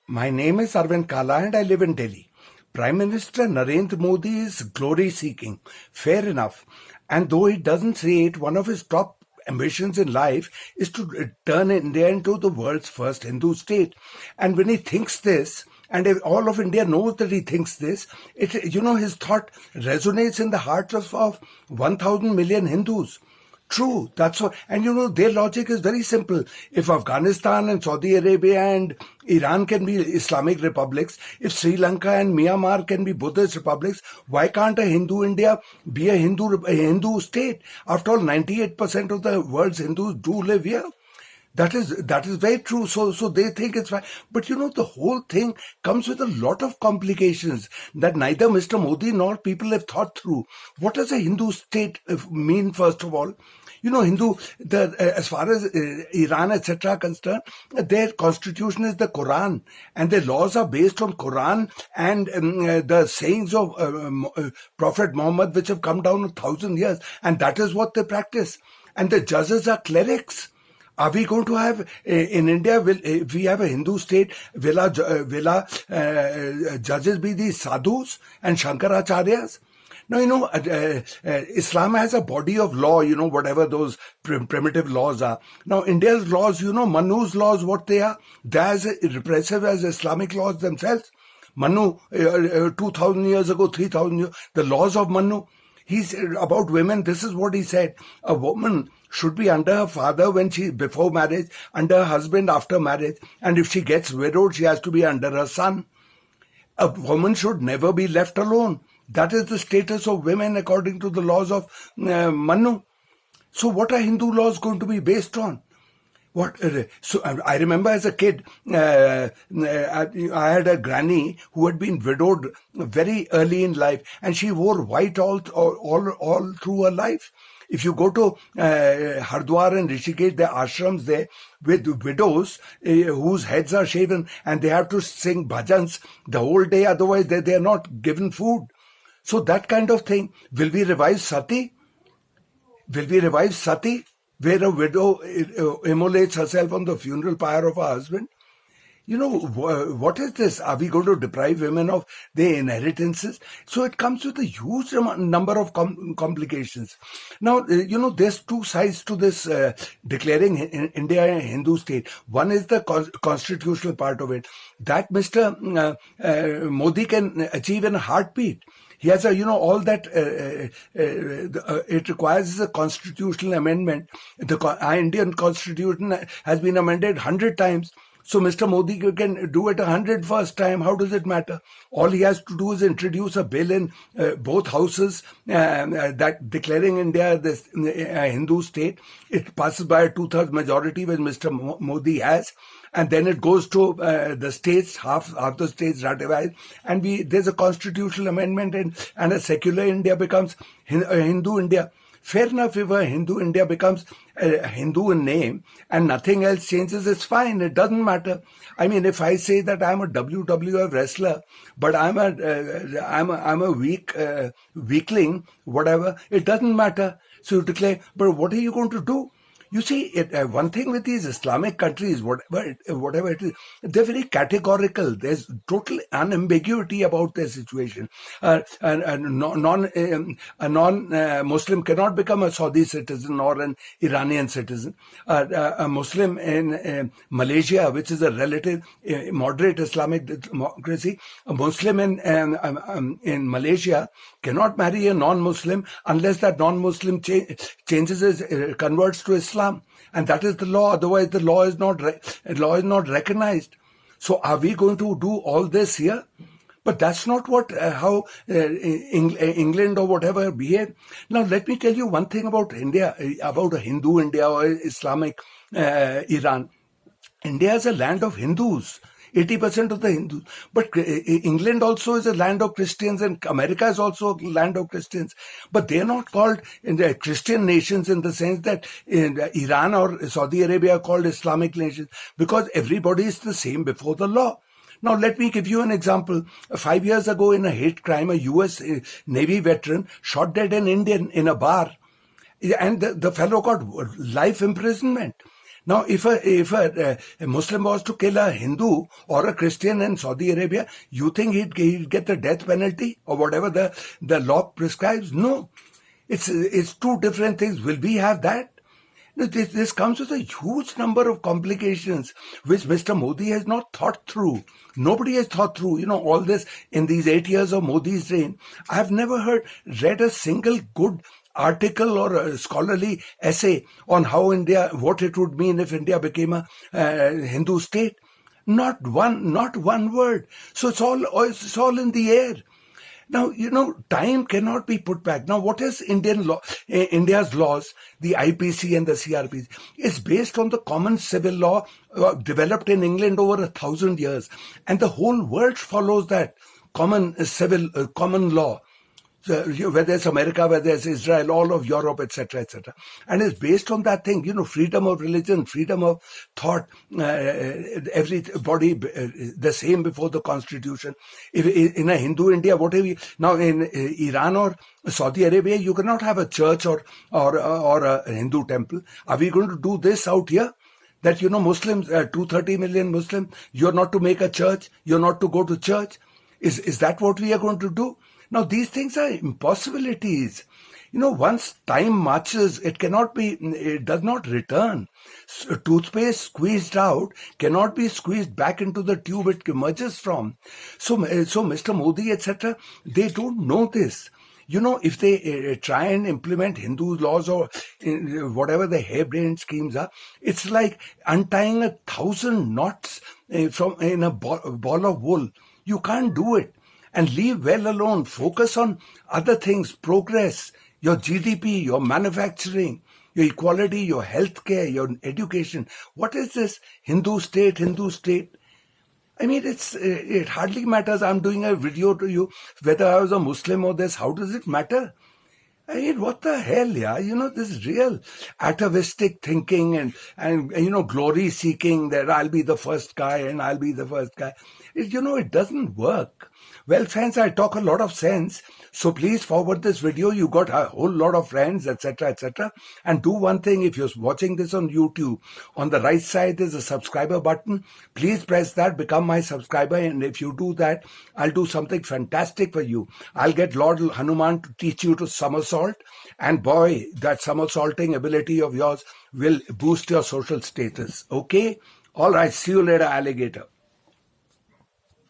My name is Arvind Kala and I live in Delhi. Prime Minister Narendra Modi is glory seeking. Fair enough. And though he doesn't say it, one of his top ambitions in life is to turn India into the world's first Hindu state. And when he thinks this, and if all of India knows that he thinks this, his thought resonates in the hearts of 1,000 million Hindus. True, that's what, and their logic is very simple. If Afghanistan and Saudi Arabia and Iran can be Islamic republics, if Sri Lanka and Myanmar can be Buddhist republics, why can't a Hindu India be a Hindu state? After all, 98% of the world's Hindus do live here. That is very true. So they think it's fine. But the whole thing comes with a lot of complications that neither Mr. Modi nor people have thought through. What does a Hindu state mean, first of all? As far as Iran, etc. are concerned, their constitution is the Quran, and their laws are based on Quran and the sayings of Prophet Muhammad, which have come down 1,000 years, and that is what they practice. And the judges are clerics. Are we going to have in India? If we have a Hindu state, will our judges be these sadhus and Shankaracharyas? Now, Islam has a body of law, whatever those primitive laws are. Now, India's laws, Manu's laws, what they are, they're as repressive as Islamic laws themselves. Manu, 2,000 years ago, 3,000 years, the laws of Manu. He's about women. This is what he said. A woman should be under her father before marriage, under her husband after marriage, and if she gets widowed, she has to be under her son. A woman should never be left alone. That is the status of women according to the laws of Manu. So what are Hindu laws going to be based on? So I remember as a kid, I had a granny who had been widowed very early in life, and she wore white all through her life. If you go to Hardwar and Rishikesh, there are ashrams there with widows whose heads are shaven, and they have to sing bhajans the whole day, otherwise they are not given food. So that kind of thing. Will we revive Sati? Where a widow immolates herself on the funeral pyre of her husband? What is this? Are we going to deprive women of their inheritances? So it comes with a huge number of complications. Now, there's two sides to this declaring India a Hindu state. One is the constitutional part of it. That Mr. Modi can achieve in a heartbeat. He has all that it requires a constitutional amendment. Our Indian constitution has been amended 100 times. So Mr. Modi can do it 101st time. How does it matter? All he has to do is introduce a bill in both houses that declaring India this Hindu state. It passes by a 2/3 majority, which Mr. Modi has. And then it goes to the states, half the states ratify, and there's a constitutional amendment, and a secular India becomes a Hindu India. Fair enough, if a Hindu India becomes a Hindu in name and nothing else changes, it's fine. It doesn't matter. I mean, if I say that I'm a WWF wrestler, but I'm a weakling, whatever, it doesn't matter. So you declare, but what are you going to do? You see, one thing with these Islamic countries, whatever it is, they're very categorical. There's total unambiguity about their situation. A non-Muslim cannot become a Saudi citizen or an Iranian citizen. A Muslim in Malaysia, which is a relative moderate Islamic democracy, a Muslim in Malaysia cannot marry a non-Muslim unless that non-Muslim converts to Islam. And that is the law. Otherwise, the law is not recognized. So, are we going to do all this here? But that's not how England or whatever behave. Now, let me tell you one thing about India, about a Hindu India or Islamic Iran. India is a land of Hindus. 80% of the Hindus. But England also is a land of Christians, and America is also a land of Christians. But they are not called Christian nations in the sense that Iran or Saudi Arabia are called Islamic nations, because everybody is the same before the law. Now, let me give you an example. 5 years ago, in a hate crime, a US Navy veteran shot dead an Indian in a bar. And the fellow got life imprisonment. Now, if a Muslim was to kill a Hindu or a Christian in Saudi Arabia, you think he'd get the death penalty or whatever the law prescribes? No, it's two different things. Will we have that? No, this comes with a huge number of complications which Mr. Modi has not thought through. Nobody has thought through, all this in these 8 years of Modi's reign. I have never read a single good article or a scholarly essay on what it would mean if India became a Hindu state. Not one word. So it's all in the air. Now, time cannot be put back. Now, what is India's laws, the IPC and the CRPC? It's based on the common civil law developed in England over 1,000 years. And the whole world follows that common law. So, whether it's America, whether it's Israel, all of Europe, etc., etc. And it's based on that thing, freedom of religion, freedom of thought, everybody the same before the constitution. If in a Hindu India, now in Iran or Saudi Arabia, you cannot have a church or a Hindu temple. Are we going to do this out here? That, Muslims, 230 million Muslims, you're not to make a church, you're not to go to church. Is that what we are going to do? Now, these things are impossibilities. Once time marches, it does not return. Toothpaste squeezed out cannot be squeezed back into the tube it emerges from. So Mr. Modi, etc., they don't know this. If they try and implement Hindu laws or whatever the harebrained schemes are, it's like untying 1,000 knots in a ball of wool. You can't do it. And leave well alone. Focus on other things, progress, your GDP, your manufacturing, your equality, your healthcare, your education. What is this Hindu state? I mean, it hardly matters. I'm doing a video to you whether I was a Muslim or this. How does it matter? I mean, what the hell, yeah? This real atavistic thinking and glory seeking that I'll be the first guy and I'll be the first guy. It doesn't work. Well, friends, I talk a lot of sense. So please forward this video. You got a whole lot of friends, etc., etc. And do one thing. If you're watching this on YouTube, on the right side, there's a subscriber button. Please press that, become my subscriber. And if you do that, I'll do something fantastic for you. I'll get Lord Hanuman to teach you to somersault. And boy, that somersaulting ability of yours will boost your social status. Okay? All right. See you later, alligator.